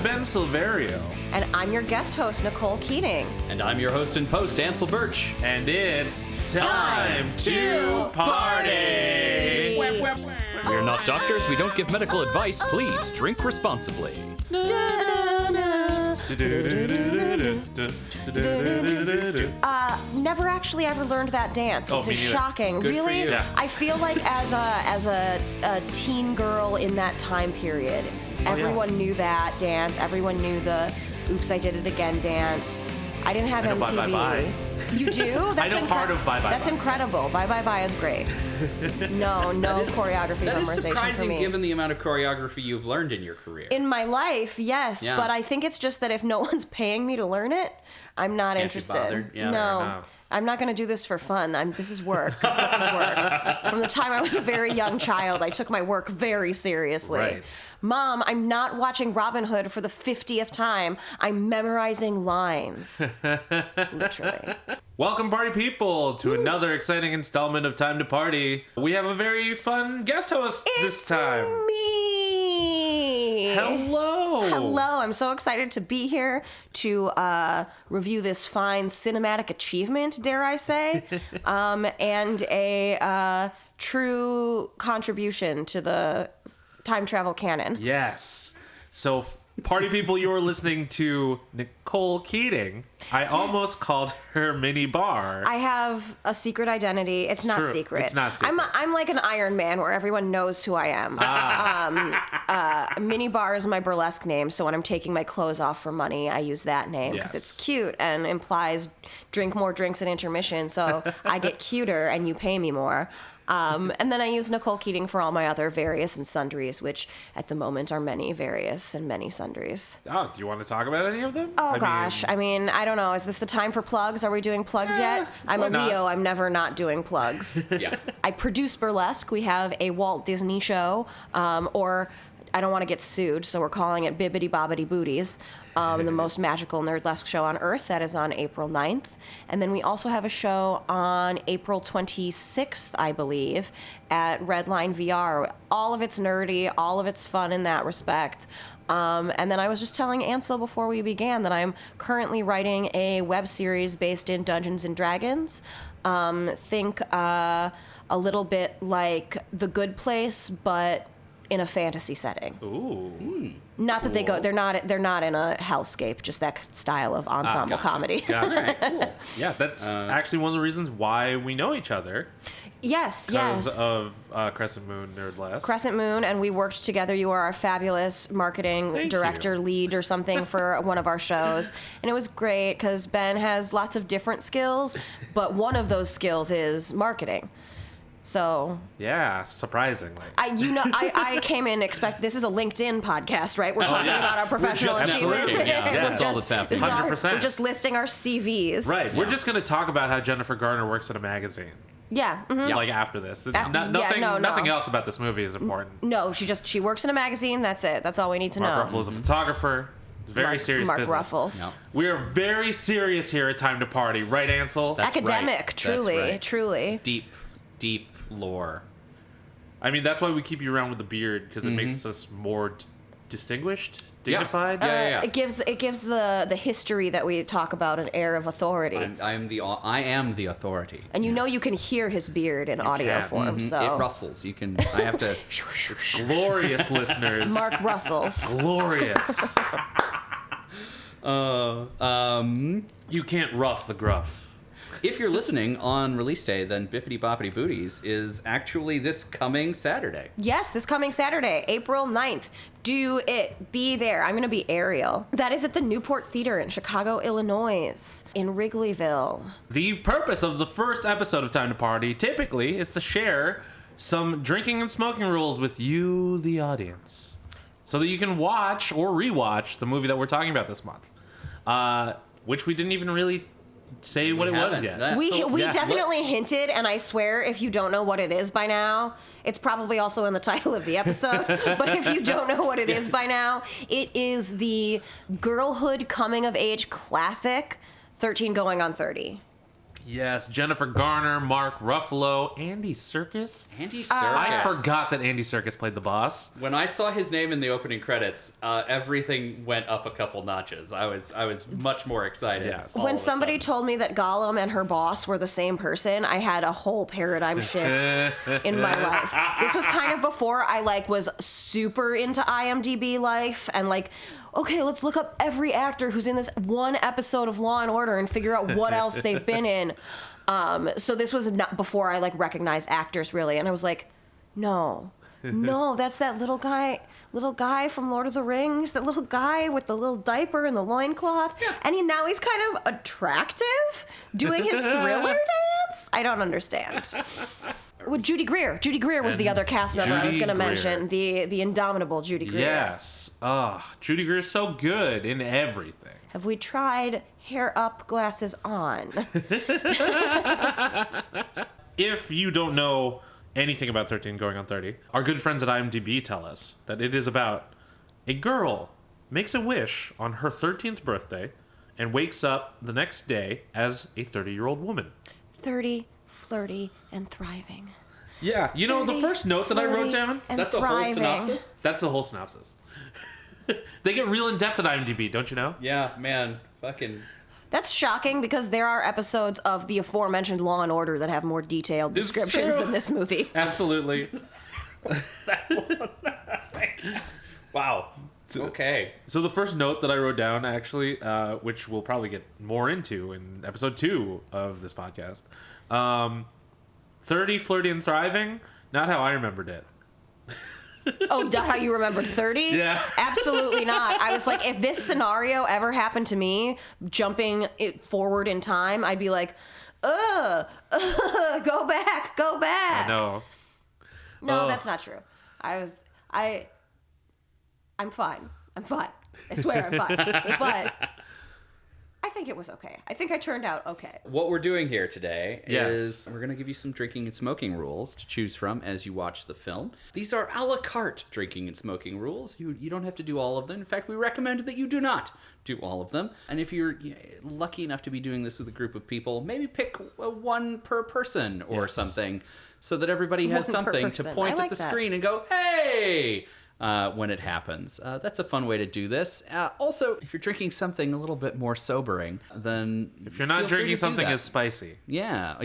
I'm Ben Silverio. And I'm your guest host, Nicole Keating. And I'm your host and post, Ansel Birch. And it's time to party! We're not doctors, we don't give medical advice. Please drink responsibly. Never actually ever learned that dance, which is shocking. Good really? for you. Yeah. I feel like as a teen girl in that time period, everyone knew that dance. Everyone knew the "Oops, I Did It Again" dance. I didn't have I know MTV. Bye Bye Bye. You do? That's I know part of Bye Bye That's Bye. incredible. Bye Bye Bye is great. No choreography That is memorization surprising for me. given the amount of choreography you've learned in your career. In my life, yes, Yeah. but I think it's just that if no one's paying me to learn it, I'm not Can't be interested. bothered. Yeah, fair No, enough. I'm not going to do this for fun. This is work. This is work. From the time I was a very young child, I took my work very seriously. Right. Mom, I'm not watching Robin Hood for the 50th time. I'm memorizing lines. Literally. Welcome, party people, to another exciting installment of Time to Party. We have a very fun guest host this time. Me. Hello. Hello, I'm so excited to be here to review this fine cinematic achievement, dare I say, and a true contribution to the time travel canon. Yes. So, party people, you are listening to Nicole Keating. I almost called her Mini Bar. I have a secret identity. It's not True. secret. It's not secret. I'm like an Iron Man where everyone knows who I am. Mini Bar is my burlesque name, so when I'm taking my clothes off for money, I use that name because Yes. it's cute and implies drink more drinks at intermission, so I get cuter and you pay me more. And then I use Nicole Keating for all my other various and sundries, which at the moment are many various and many sundries. Oh, do you want to talk about any of them? Oh, gosh. I mean, I don't know. Is this the time for plugs? Are we doing plugs yet? I'm a why not? Leo. I'm never not doing plugs. Yeah. I produce burlesque. We have a Walt Disney show, or I don't want to get sued, so we're calling it Bibbidi Bobbidi Booties, the most magical nerdlesque show on Earth. That is on April 9th. And then we also have a show on April 26th, I believe, at Redline VR. All of it's nerdy, all of it's fun in that respect. And then I was just telling Ansel before we began that I'm currently writing a web series based in Dungeons and Dragons. Think a little bit like The Good Place, but in a fantasy setting. Ooh. Not that they're not in a hellscape, just that style of ensemble comedy. Gotcha. Cool. Yeah, that's actually one of the reasons why we know each other. Yes. Because of Crescent Moon Nerdless. Crescent Moon, and we worked together. You were our fabulous marketing Thank director, you. lead or something for one of our shows. And it was great because Ben has lots of different skills, but one of those skills is marketing. So Yeah, surprisingly. I came in this is a LinkedIn podcast, right? We're talking about our professional just- achievements. absolutely, yeah, yeah. that's all that's happening. This is 100%. we're just listing our CVs. Right, we're just going to talk about how Jennifer Garner works at a magazine. Yeah. Mhm. Like after this. Nothing Nothing else about this movie is important. No, she works in a magazine. That's it. That's all we need to Mark know. Ruffalo is a photographer. Very serious Mark business. Ruffles. No. We are very serious here at Time to Party, right, Ansel? That's Academic, right. truly, That's right. truly. Deep lore. I mean, that's why we keep you around with the beard, because it makes us more distinguished, dignified. Yeah. It gives the history that we talk about an air of authority. I am the authority. And you know you can hear his beard in audio can. form. So It rustles. I have to. Glorious listeners. Mark Russell's. Glorious. You can't rough the gruff. If you're listening on release day, then Bippity Boppity Booties is actually this coming Saturday. Yes, this coming Saturday, April 9th. Do it. Be there. I'm going to be Ariel. That is at the Newport Theater in Chicago, Illinois, in Wrigleyville. The purpose of the first episode of Time to Party typically is to share some drinking and smoking rules with you, the audience, so that you can watch or rewatch the movie that we're talking about this month, which we didn't even really say what it was haven't. yet. That- We So, definitely let's- hinted, and I swear if you don't know what it is by now, it's probably also in the title of the episode, but if you don't know what it is by now, it is the girlhood coming-of-age classic, 13 Going on 30. Yes, Jennifer Garner, Mark Ruffalo, Andy Serkis. Andy Serkis. I forgot that Andy Serkis played the boss. When I saw his name in the opening credits, everything went up a couple notches. I was much more excited. Yes. all When of a somebody sudden. told me that Gollum and her boss were the same person, I had a whole paradigm shift in my life. This was kind of before I was super into IMDb life and okay, let's look up every actor who's in this one episode of Law and Order and figure out what else they've been in. So this was not before I recognized actors really, and I was like, no, that's that little guy from Lord of the Rings, that little guy with the little diaper and the loincloth, and now he's kind of attractive doing his thriller dance. I don't understand. With Judy Greer. Judy Greer was the other cast member I was going to mention. The indomitable Judy Greer. Yes. Judy Greer is so good in everything. Have we tried hair up, glasses on? If you don't know anything about 13 Going on 30, our good friends at IMDb tell us that it is about a girl makes a wish on her 13th birthday and wakes up the next day as a 30-year-old woman. 30, flirty, and thriving. Yeah, you know, the 30, first note that I wrote down, Is that the whole thriving. synopsis? that's the whole synopsis. They get real in-depth at IMDb, don't you know? Yeah, man. Fucking... That's shocking because there are episodes of the aforementioned Law and Order that have more detailed It's descriptions true. than this movie. Absolutely. Wow. Okay. So the first note that I wrote down, actually, which we'll probably get more into in episode 2 of this podcast, 30, flirty, and thriving, not how I remembered it. Oh, not how you remembered 30? Yeah. Absolutely not. I was like, if this scenario ever happened to me, jumping it forward in time, I'd be like, go back. No. No, Ugh. that's not true. I'm fine. I swear I'm fine. But I think it was okay. I think I turned out okay. What we're doing here today Yes. is we're going to give you some drinking and smoking rules to choose from as you watch the film. These are a la carte drinking and smoking rules. You don't have to do all of them. In fact, we recommend that you do not do all of them. And if you're lucky enough to be doing this with a group of people, maybe pick one per person or Yes. something so that everybody has One per something to person. point I at like the that. screen and go, hey! When it happens. That's a fun way to do this. Also, if you're drinking something a little bit more sobering, then If you're not drinking something as spicy. yeah,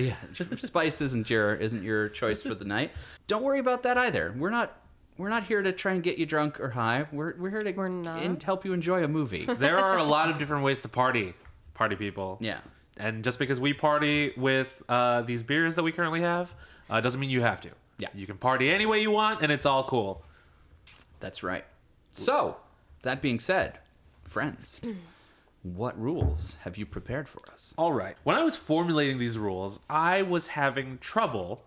spice isn't your choice for the night. Don't worry about that either. We're not here to try and get you drunk or high. We're here to help you enjoy a movie. There are a lot of different ways to party people. Yeah. And just because we party with these beers that we currently have, doesn't mean you have to. Yeah. You can party any way you want, and it's all cool. That's right. So, that being said, friends, what rules have you prepared for us? All right. When I was formulating these rules, I was having trouble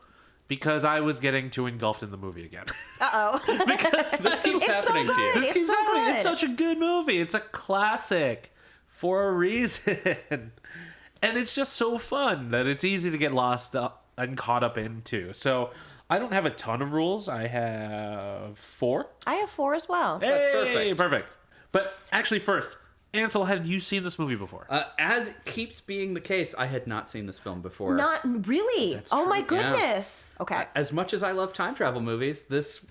because I was getting too engulfed in the movie again. Because this keeps It's so happening to good. you. It's keeps so happening. good. It's such a good movie. It's a classic for a reason. And it's just so fun that it's easy to get lost up and caught up into. So I don't have a ton of rules. I have 4. I have 4 as well. That's Hey, perfect. perfect. But actually, first, Ansel, had you seen this movie before? As keeps being the case, I had not seen this film before. Not really. That's Oh true, my yeah. goodness. Okay. As much as I love time travel movies,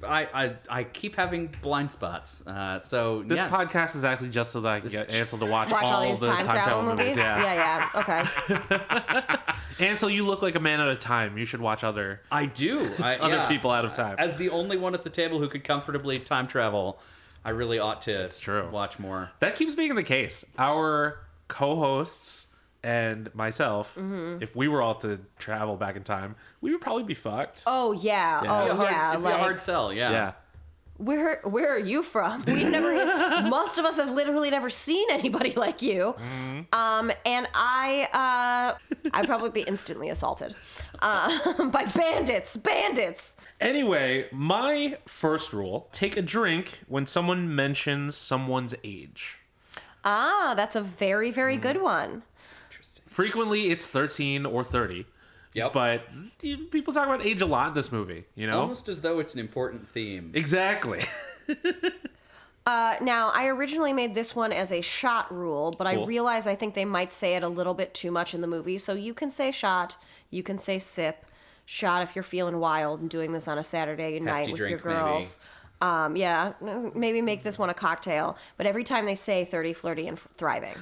I keep having blind spots. So This yeah. podcast is actually just so that I can get Ansel to watch Watch all all these the time travel movies. Yeah. Okay. Ansel, you look like a man out of time. You should watch other I do. other people out of time. As the only one at the table who could comfortably time travel, I really ought to true. watch more. That keeps being the case. Our co-hosts and myself, if we were all to travel back in time, we would probably be fucked. Oh yeah. Yeah. It'd Oh be a hard, yeah. it'd be a hard sell, yeah. Yeah. Where are you from? We've never. Most of us have literally never seen anybody like you. And I'd probably be instantly assaulted by bandits. Anyway, my first rule, take a drink when someone mentions someone's age. Ah, that's a very, very good one. Interesting. Frequently, it's 13 or 30. Yep. But people talk about age a lot in this movie, you know? Almost as though it's an important theme. Exactly. Now, I originally made this one as a shot rule, but Cool. I realize I think they might say it a little bit too much in the movie. So you can say shot, you can say sip. Shot if you're feeling wild and doing this on a Saturday night with your drink, girls. Yeah, maybe make this one a cocktail. But every time they say 30, flirty, and thriving.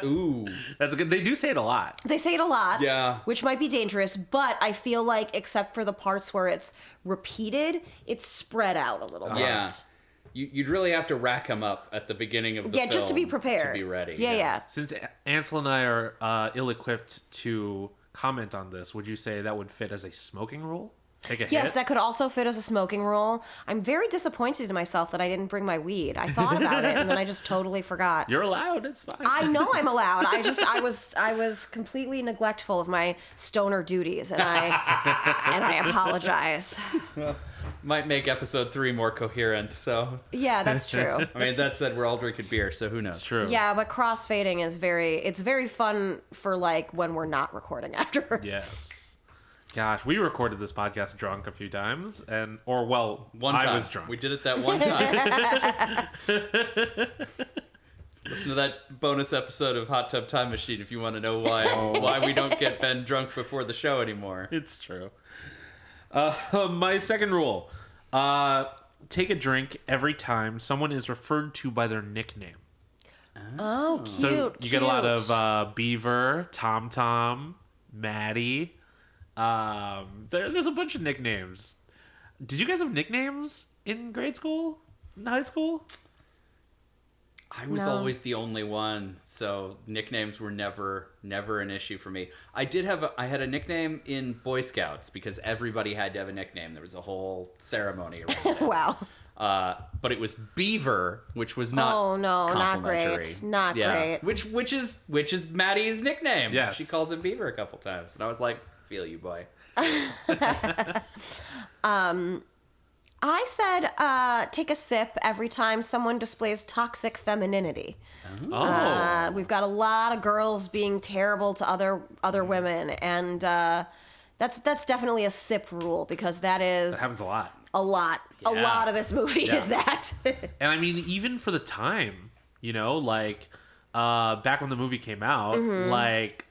Ooh. That's good. They do say it a lot. They say it a lot, Yeah. which might be dangerous, but I feel like except for the parts where it's repeated, it's spread out a little bit. Yeah. You'd really have to rack them up at the beginning of the film. Yeah, just to be prepared. To be ready. Yeah. Since Ansel and I are ill-equipped to comment on this, would you say that would fit as a smoking rule? Take a hit? Yes, that could also fit as a smoking rule. I'm very disappointed in myself that I didn't bring my weed. I thought about it and then I just totally forgot. You're allowed. It's fine. I know I'm allowed. I was completely neglectful of my stoner duties, and I apologize. Might make episode 3 more coherent, so... Yeah, that's true. I mean, that said, we're all drinking beer, so who knows? It's true. Yeah, but crossfading is very fun for like when we're not recording after. Yes. Gosh, we recorded this podcast drunk a few times, One time. I was drunk. We did it that one time. Listen to that bonus episode of Hot Tub Time Machine if you want to know why we don't get Ben drunk before the show anymore. It's true. My second rule: take a drink every time someone is referred to by their nickname. Oh, cute. So you get a lot of Beaver, Tom Tom, Matty. There's a bunch of nicknames. Did you guys have nicknames in grade school? In high school? I was always the only one, so nicknames were never an issue for me. I had a nickname in Boy Scouts because everybody had to have a nickname. There was a whole ceremony around it. Wow. But it was Beaver, which was not. Oh no, not complimentary. great. Not great. Which is Maddie's nickname. Yes. She calls him Beaver a couple times, and I was like, "Feel you, boy." I said take a sip every time someone displays toxic femininity. Oh. We've got a lot of girls being terrible to other women, and that's definitely a sip rule because that happens a lot. a lot. A Yeah. lot of this movie is that. And I mean, even for the time, like back when the movie came out, Mm-hmm. like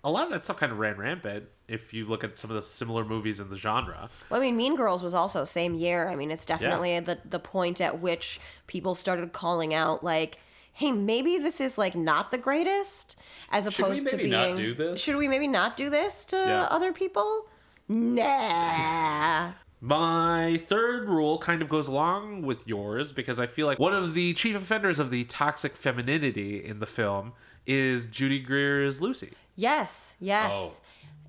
a lot of that stuff kind of ran rampant. If you look at some of the similar movies in the genre. Well, I mean, Mean Girls was also same year. I mean, it's definitely the point at which people started calling out, like, hey, maybe this is, like, not the greatest, as opposed to being... Should we maybe not do this? Should we maybe not do this to Yeah. other people? Nah. My third rule kind of goes along with yours because I feel like one of the chief offenders of the toxic femininity in the film is Judy Greer's Lucy. Yes. Oh.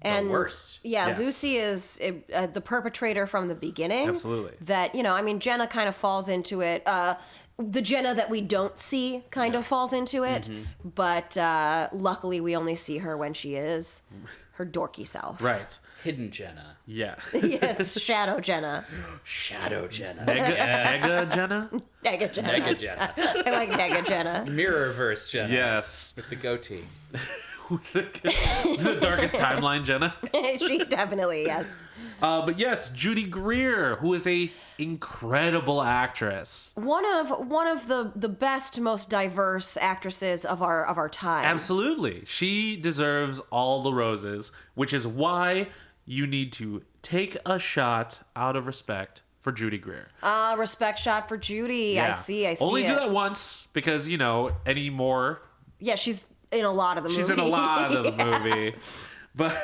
And worst. Yeah, Yes. Lucy is the perpetrator from the beginning. Absolutely. That, I mean, Jenna kind of falls into it. The Jenna that we don't see kind of falls into it. Mm-hmm. But luckily, we only see her when she is her dorky self. Right. Hidden Jenna. Yeah. Yes, Shadow Jenna. Shadow Jenna. Nega Jenna? Nega Jenna. Nega Jenna. I like Nega Jenna. Mirrorverse Jenna. Yes. With the goatee. The darkest timeline, Jenna. She definitely, yes. But yes, Judy Greer, who is a incredible actress. One of the best, most diverse actresses of our time. Absolutely. She deserves all the roses, which is why you need to take a shot out of respect for Judy Greer. Respect shot for Judy. Yeah. I see Only it. do that once because, any more. Yeah, she's in a lot of the movie. She's in a lot of the movie. But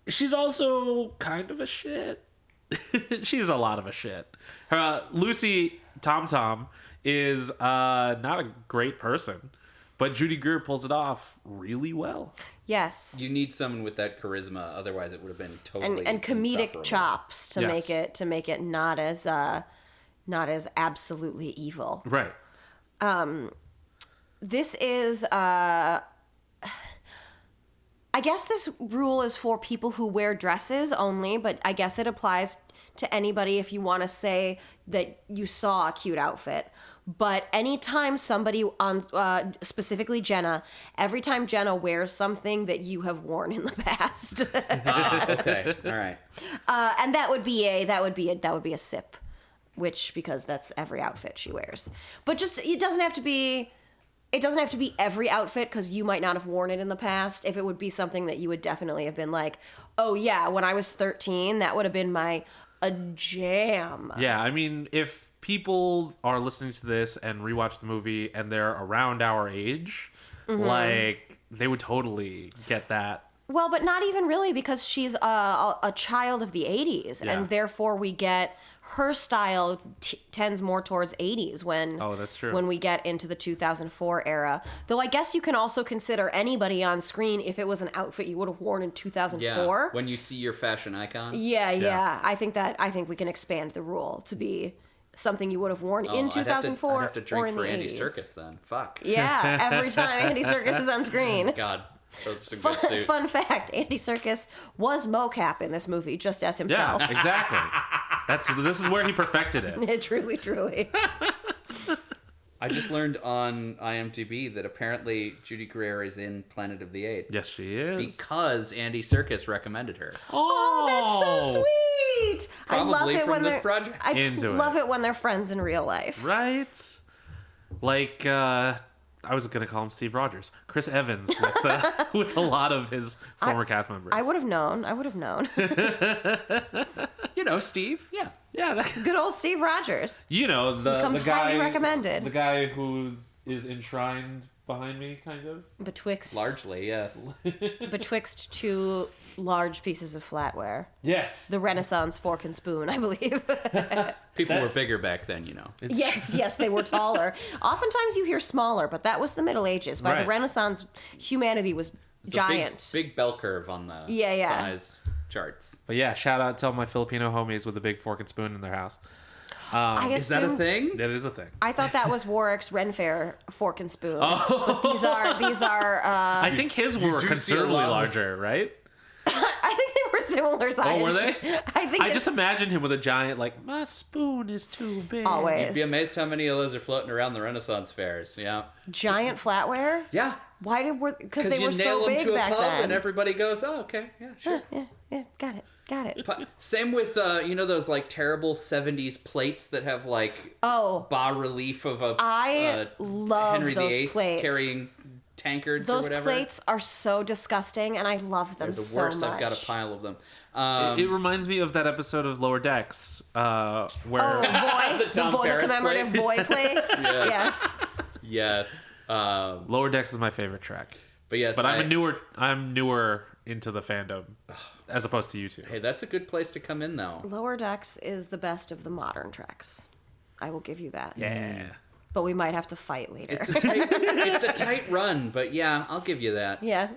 she's also kind of a shit. She's a lot of a shit. Lucy Tom Tom is not a great person, but Judy Greer pulls it off really well. Yes. You need someone with that charisma, otherwise it would have been totally And comedic insufferable. chops to Yes. make it not as absolutely evil. Right. This is I guess this rule is for people who wear dresses only, but I guess it applies to anybody if you want to say that you saw a cute outfit. But anytime somebody on specifically Jenna, every time Jenna wears something that you have worn in the past, Okay, all right. and that would be a sip. which because that's every outfit she wears. But just it doesn't have to be every outfit because you might not have worn it in the past. If it would be something that you would definitely have been like, oh yeah, when I was 13, that would have been a jam. Yeah, I mean, if people are listening to this and rewatch the movie and they're around our age, like, they would totally get that. Well, but not even really, because she's a child of the 80s, Yeah. and therefore we get her style tends more towards 80s Oh, that's true. when we get into the 2004 era. Though I guess you can also consider anybody on screen if it was an outfit you would have worn in 2004. Yeah, when you see your fashion icon. Yeah. I think we can expand the rule to be something you would have worn in 2004 I'd have to or drink in for the Andy 80s. Serkis then. Fuck. Yeah, every time Andy Serkis is on screen. God, those are some good suits. Fun fact, Andy Serkis was mocap in this movie, just as himself. Yeah, exactly. This is where he perfected it. Truly. I just learned on IMDb that apparently Judy Greer is in Planet of the Apes. Yes, she is. Because Andy Serkis recommended her. Oh, that's so sweet. Probably I love it from when this they're project. I just Into love it. it when they're friends in real life. Right? Like, I was going to call him Steve Rogers. Chris Evans with a lot of his former cast members. I would have known. You know, Steve. Yeah. Yeah, Good old Steve Rogers. you know, the Comes guy... highly recommended. The guy who is enshrined behind me, kind of. Betwixt Largely, yes. betwixt two large pieces of flatware. Yes. The Renaissance fork and spoon, I believe. People were bigger back then, you know. Yes, they were taller. Oftentimes you hear smaller, but that was the Middle Ages. By the Right. Renaissance, humanity was It's giant. a big bell curve on the Yeah. size charts. But yeah, shout out to all my Filipino homies with a big fork and spoon in their house. I Is that a assumed- thing? That is a thing. I thought that was Warwick's Ren Fair fork and spoon. But these are. I think his were do see a considerably lot of- larger, right? I think they were similar size. Oh, were they? I think I it's just imagined him with a giant, like, my spoon is too big. always Be amazed how many of those are floating around the Renaissance fairs. Yeah. giant flatware. Yeah. Why did we? Because they you were nail so them big to a back pub then. and everybody goes, oh, okay, yeah, sure. Yeah, got it. Same with you know those like terrible 70s plates that have like Oh, bas relief of a I love Henry those VIII plates. carrying tankards Those or whatever. plates are so disgusting, and I love them They're the so worst. much. I've got a pile of them. It reminds me of that episode of Lower Decks, where Oh, void, The Tom the Paris commemorative plate. void plates. Yes. Yes. Yes. Lower Decks is my favorite track. But yes, But I'm newer into the fandom as opposed to you two. Hey, that's a good place to come in though. Lower Decks is the best of the modern treks. I will give you that. Yeah. But we might have to fight later. It's a tight run, but yeah, I'll give you that. Yeah.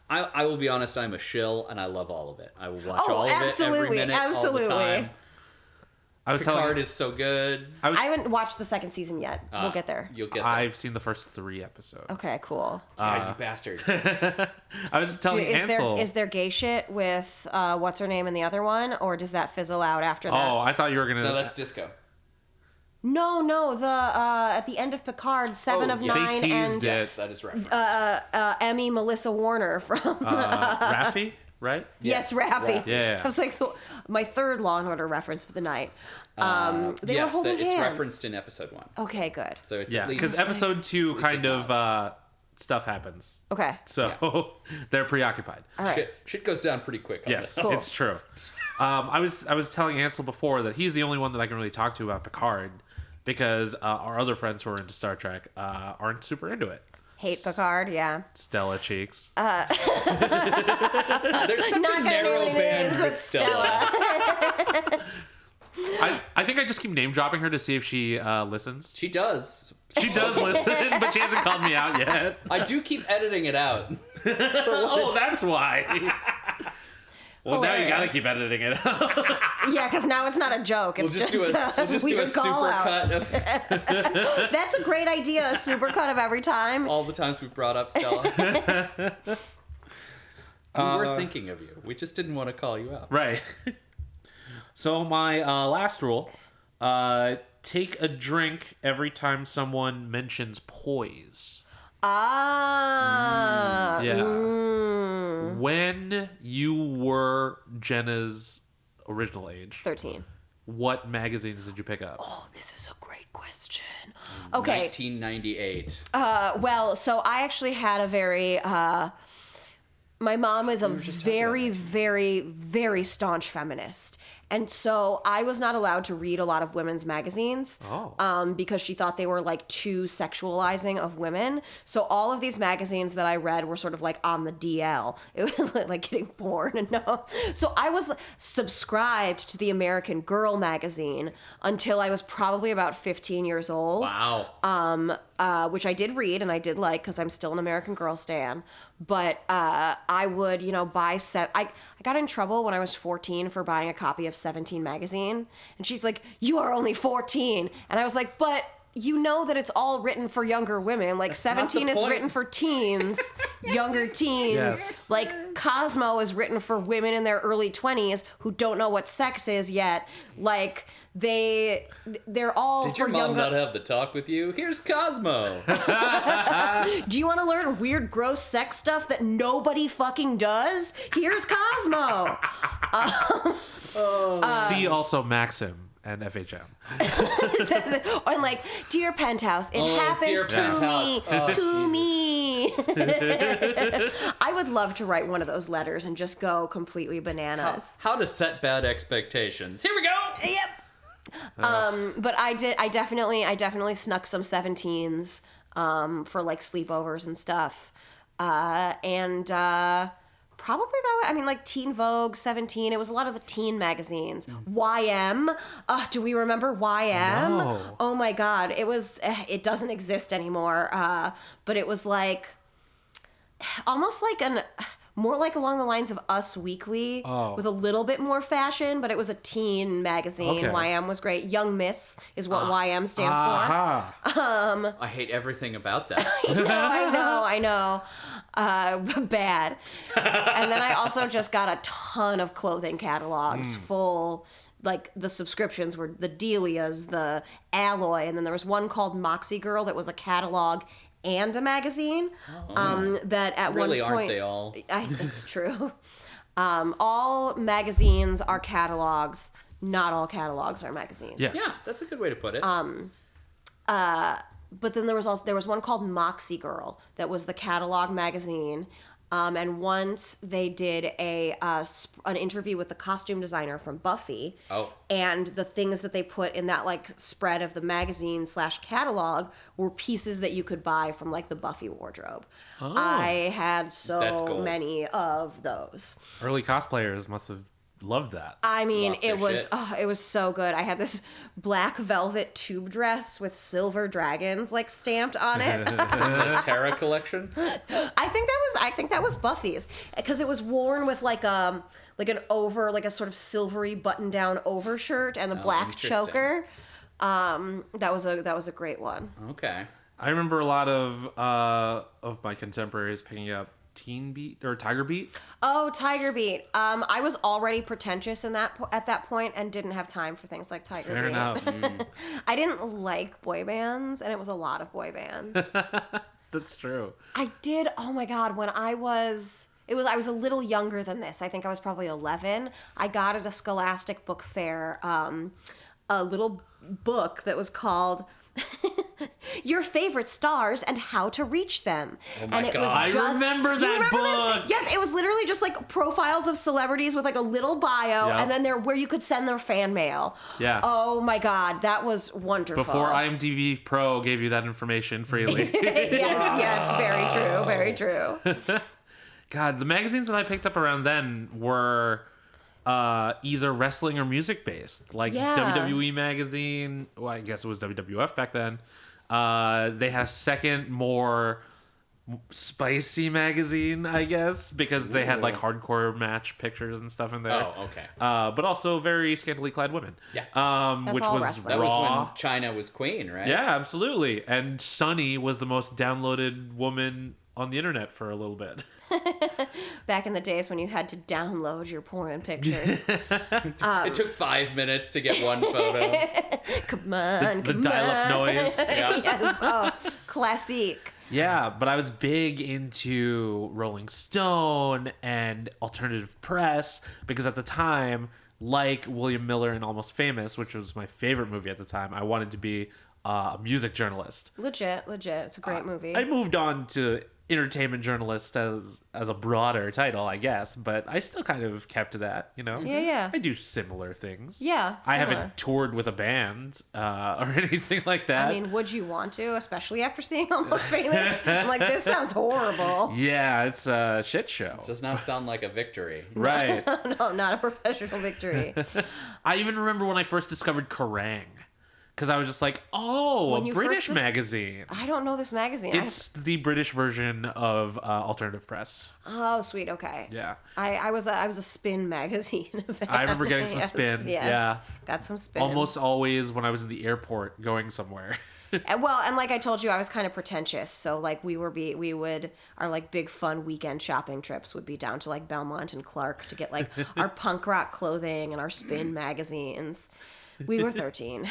I will be honest, I'm a shill and I love all of it. I will watch Oh, all of absolutely, it every minute, absolutely. all the time. I was Picard telling is so good. I was I haven't watched the second season yet. We'll get there. You'll get there. I've seen the first 3 episodes. Okay, cool. Yeah, you bastard. I was telling Ansel. Is there gay shit with what's her name in the other one, or does that fizzle out after that? Oh, I thought you were gonna. No, that's disco. No, the at the end of Picard, Seven Oh, of yeah. They Nine, teased and it. Yes, that is referenced. Emmy Melissa Warner from Raffi, right? yes, Raffi. Raffi. Yeah. I was like my third Law and Order reference for the night. They yes, were holding it's hands. referenced in episode 1. Okay, good. So it's Yeah, at least because episode 2 least kind of acknowledged. stuff happens, Okay, so they're preoccupied. all right. shit goes down pretty quick. On Yes, this. Cool. it's true. I was telling Ansel before that he's the only one that I can really talk to about Picard, because our other friends who are into Star Trek aren't super into it. Hate Picard, yeah. Stella Cheeks. There's such Not a gonna name narrow any band names with with Stella. I think I just keep name dropping her to see if she listens. She does. She does listen, but she hasn't called me out yet. I do keep editing it out. Oh, that's why. Well, now you gotta Hilarious. keep editing it. Yeah, because now it's not a joke. It's We'll just do a weird super call out. cut of That's a great idea. A super cut of every time. all the times we've brought up Stella. We were thinking of you. We just didn't want to call you out. Right. So my last rule: take a drink every time someone mentions poise. Ah. Yeah. Mm, When you were Jenna's original age, 13. what magazines did you pick up? Oh, this is a great question. Okay. 1998. Well, so I actually had a very. My mom is a just talking about very, that. very, very staunch feminist. And so I was not allowed to read a lot of women's magazines because she thought they were like too sexualizing of women. So all of these magazines that I read were sort of like on the DL. It was like getting porn. No. So I was subscribed to the American Girl magazine until I was probably about 15 years old. Wow. Which I did read and I did like because I'm still an American Girl stan. But I would, buy I got in trouble when I was 14 for buying a copy of 17 magazine. And she's like, "You are only 14." And I was like, "But you know that it's all written for younger women. Like, That's not the 17 is point." written for teens, younger teens. Yes. Like, Cosmo is written for women in their early 20s who don't know what sex is yet. Like, they're all Did for your mom younger... not have the talk with you? Here's Cosmo. Do you want to learn weird, gross sex stuff that nobody fucking does? Here's Cosmo. See also Maxim and FHM. Or like, "Dear Penthouse, it Dear happens Penthouse. to me. I would love to write one of those letters and just go completely bananas. How to set bad expectations. Here we go. Yep. But I definitely snuck some 17s for like sleepovers and stuff. Probably like Teen Vogue, 17. It was a lot of the teen magazines. YM. Do we remember YM? No. Oh my God. It doesn't exist anymore. But it was like almost like more like along the lines of Us Weekly with a little bit more fashion, but it was a teen magazine. Okay. YM was great. Young Miss is what YM stands for. Aha. I hate everything about that. I know. Bad. And then I also just got a ton of clothing catalogs full. Like, the subscriptions were the Delias, the Alloy, and then there was one called Moxie Girl that was a catalog and a magazine. That at Really, one point, aren't they all? That's true. All magazines are catalogs. Not all catalogs are magazines. Yes. Yeah, that's a good way to put it. But then there was one called Moxie Girl that was the catalog magazine. And once they did an interview with the costume designer from Buffy. Oh. And the things that they put in that like spread of the magazine / catalog were pieces that you could buy from like the Buffy wardrobe. Oh. I had That's so gold. many of those. Early cosplayers must have loved that. I mean, Lost their it was so good. I had this black velvet tube dress with silver dragons like stamped on it. The Terra collection. I think that was Buffy's because it was worn with like a sort of silvery button down overshirt and a black interesting. choker. That was a great one. Okay. I remember a lot of my contemporaries picking up Teen Beat or Tiger Beat. Oh, Tiger Beat. I was already pretentious at that point and didn't have time for things like Tiger Fair Beat. enough. I didn't like boy bands, and it was a lot of boy bands. That's true. I did. Oh my God! When I was a little younger than this. I think I was probably 11. I got at a Scholastic book fair a little book that was called Your Favorite Stars and How to Reach Them. Oh my and it God. was I just, remember you that remember book. This? Yes, it was literally just like profiles of celebrities with like a little bio, Yep. and then where you could send their fan mail. Yeah. Oh my God, that was wonderful. Before IMDb Pro gave you that information freely. yes, very true. God, the magazines that I picked up around then were either wrestling or music based, like Yeah. WWE magazine. Well, I guess it was WWF back then. They had a second, more spicy magazine, I guess, because they had like hardcore match pictures and stuff in there. Oh, okay. But also very scantily clad women. Yeah. Which all was wrestling. That was raw. when China was queen, right? Yeah, absolutely. And Sunny was the most downloaded woman on the internet for a little bit. Back in the days when you had to download your porn pictures. It took 5 minutes to get one photo. Come on, The come dial-up on. noise. Yeah. Yes, oh, classic. Yeah, but I was big into Rolling Stone and alternative press because at the time like William Miller in Almost Famous, which was my favorite movie at the time, I wanted to be a music journalist. Legit. It's a great movie. I moved on to entertainment journalist as a broader title, I guess, but I still kind of kept to that, you know? Yeah. I do similar things. Yeah, I similar. haven't toured with a band or anything like that. I mean, would you want to, especially after seeing Almost Famous? I'm like, this sounds horrible. Yeah, it's a shit show. Does not sound like a victory. Right. No, not a professional victory. I even remember when I first discovered Kerrang! Because I was just like, oh, When a you British first magazine. I don't know this magazine. It's the British version of Alternative Press. Oh, sweet. Okay. Yeah. I was a Spin magazine fan. I remember getting some Yes, Spin. yes. Yeah. Got some Spin. Almost always when I was in the airport going somewhere. And like I told you, I was kind of pretentious. So like our like big fun weekend shopping trips would be down to like Belmont and Clark to get like our punk rock clothing and our Spin magazines. We were 13.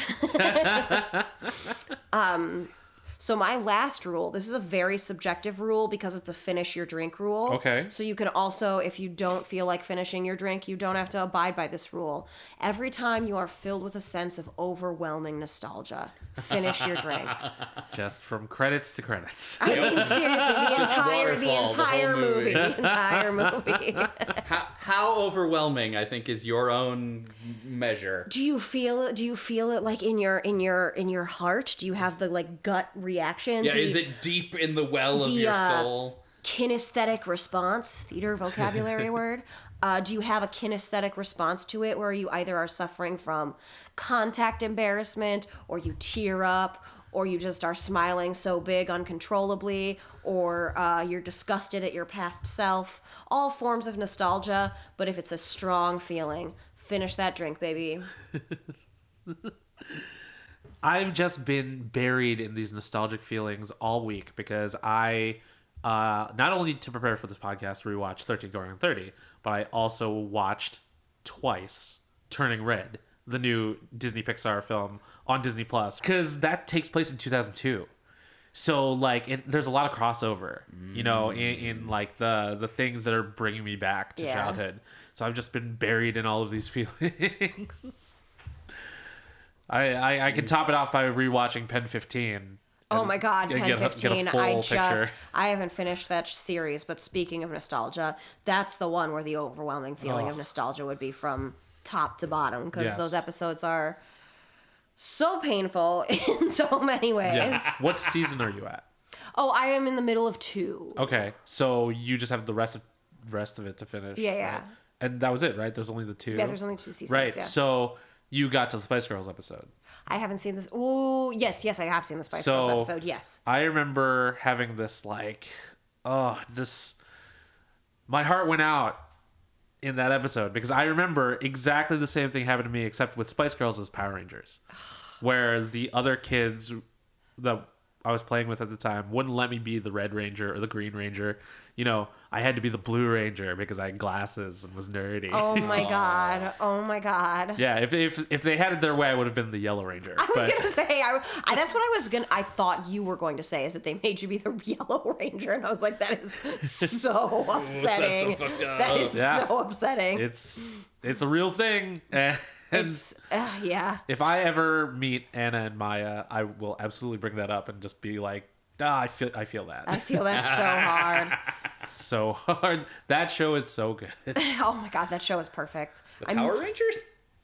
So my last rule, this is a very subjective rule because it's a finish your drink rule. Okay. So you can also, if you don't feel like finishing your drink, you don't have to abide by this rule. Every time you are filled with a sense of overwhelming nostalgia, finish your drink. Just from credits to credits. I mean, seriously, the entire whole movie. movie. The entire movie. How overwhelming, I think, is your own measure. Do you feel it like in your heart? Do you have the like gut reaction? Yeah, is it deep in the well of your soul? Kinesthetic response, theater vocabulary word. Do you have a kinesthetic response to it where you either are suffering from contact embarrassment, or you tear up, or you just are smiling so big uncontrollably, or you're disgusted at your past self? All forms of nostalgia, but if it's a strong feeling, finish that drink, baby. I've just been buried in these nostalgic feelings all week because I, not only to prepare for this podcast, rewatched 13 Going on 30, but I also watched twice Turning Red, the new Disney Pixar film on Disney Plus, because that takes place in 2002. So like, there's a lot of crossover, you know, in like the things that are bringing me back to childhood. So I've just been buried in all of these feelings. I can top it off by rewatching Pen 15. Oh my God, Pen 15. Picture. I haven't finished that series, but speaking of nostalgia, that's the one where the overwhelming feeling of nostalgia would be from top to bottom, because those episodes are so painful in so many ways. Yeah. What season are you at? Oh, I am in the middle of 2. Okay, so you just have the rest of it to finish. Yeah. Right? And that was it, right? There's only the 2? Yeah, there's only 2 seasons. Right, Yeah. so you got to the Spice Girls episode. I haven't seen this. Oh, yes, I have seen the Spice Girls episode, yes. I remember having this like, my heart went out in that episode because I remember exactly the same thing happened to me, except with Spice Girls as Power Rangers, where the other kids that I was playing with at the time wouldn't let me be the Red Ranger or the Green Ranger. You know, I had to be the Blue Ranger because I had glasses and was nerdy. Oh my God. Yeah, if they had it their way, I would have been the Yellow Ranger. I was gonna say, that's what I thought you were going to say, is that they made you be the Yellow Ranger, and I was like, that is so upsetting. That's so fucked up. That is so upsetting. It's a real thing. And if I ever meet Anna and Maya, I will absolutely bring that up and just be like, I feel that. I feel that so hard. So hard. That show is so good. Oh my God, that show is perfect. The Power Rangers?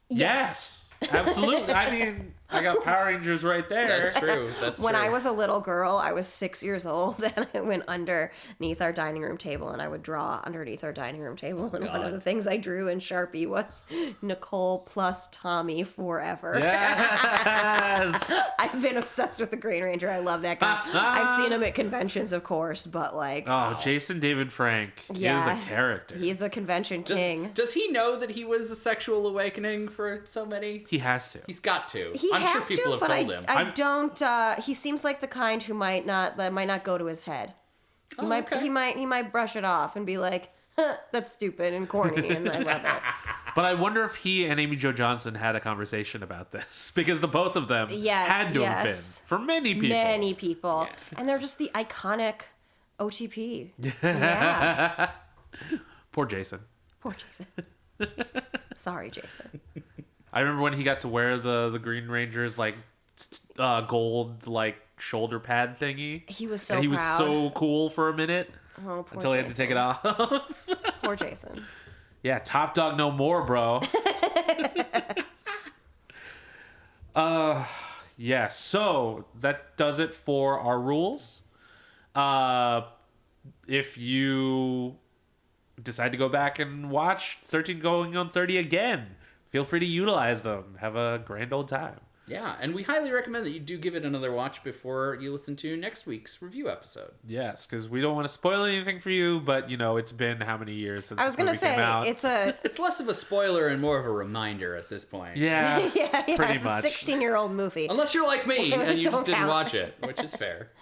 Yes. Absolutely. I mean, I got Power Rangers right there. That's true. When I was a little girl, I was 6 years old, and I went underneath our dining room table, and I would draw underneath our dining room table. And one of the things I drew in Sharpie was Nicole plus Tommy forever. Yes. I've been obsessed with the Green Ranger. I love that guy. I've seen him at conventions, of course, but like... Oh, Jason David Frank is a character. He's a convention king. Does he know that he was a sexual awakening for so many? He has to. He's got to. I'm He sure has people to, have but told him. I don't. He seems like the kind who might not go to his head. He might brush it off and be like, "That's stupid and corny," and I love it. But I wonder if he and Amy Jo Johnson had a conversation about this, because the both of them had to have been for many people. Many people, and they're just the iconic OTP. Yeah. Poor Jason. Poor Jason. Sorry, Jason. I remember when he got to wear the Green Ranger's like gold like shoulder pad thingy. He was so and he was proud. so cool for a minute Oh, poor until he had to take it off. Poor Jason. Yeah, Top Dog no more, bro. Yeah, so that does it for our rules. If you decide to go back and watch 13 going on 30 again, feel free to utilize them. Have a grand old time. Yeah, and we highly recommend that you do give it another watch before you listen to next week's review episode. Yes, because we don't want to spoil anything for you, but you know, it's been how many years since I was this movie came out? It's less of a spoiler and more of a reminder at this point. Yeah, yeah, pretty it's much. a 16-year-old movie. Unless you're like me and you Don't just didn't count. watch it, which is fair.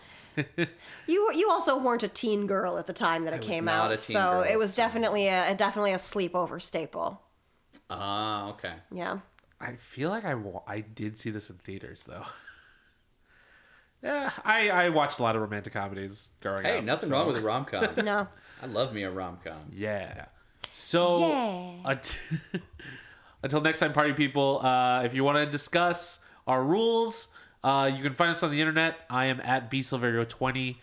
You also weren't a teen girl at the time that it was came not out, a teen so girl. it was definitely a sleepover staple. Ah, okay. Yeah. I feel like I did see this in theaters though. Yeah, I watched a lot of romantic comedies growing up. Hey, nothing so- wrong with a rom-com. No. I love me a rom-com. Yeah. So Yeah. Until next time, party people, if you want to discuss our rules, you can find us on the internet. I am at bsilverio20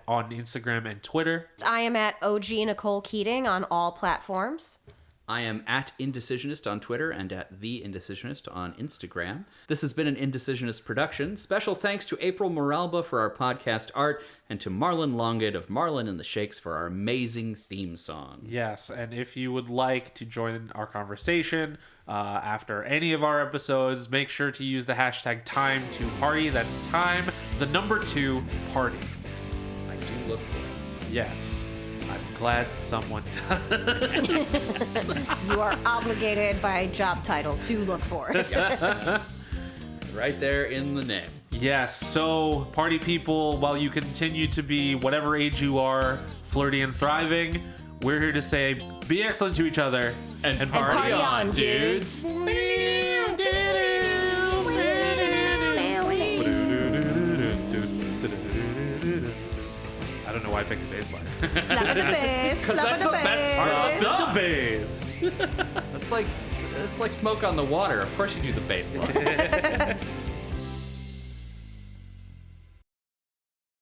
on Instagram and Twitter. I am at OG Nicole Keating on all platforms. I am at Indecisionist on Twitter and at The Indecisionist on Instagram. This has been an Indecisionist production. Special thanks to April Moralba for our podcast art and to Marlon Longid of Marlon and the Shakes for our amazing theme song. Yes, and if you would like to join our conversation after any of our episodes, make sure to use the hashtag #TimeToParty. That's time, the number 2, party. I do look for it. Yes. I'm glad someone does. You are obligated by job title to look for it. Right there in the name. Yes, so party people, while you continue to be whatever age you are, flirty and thriving, we're here to say be excellent to each other and Party on, dudes. I don't know why I picked the bass line. Slap the bass, slap the bass. The bass. It's like smoke on the water. Of course you do the bass line.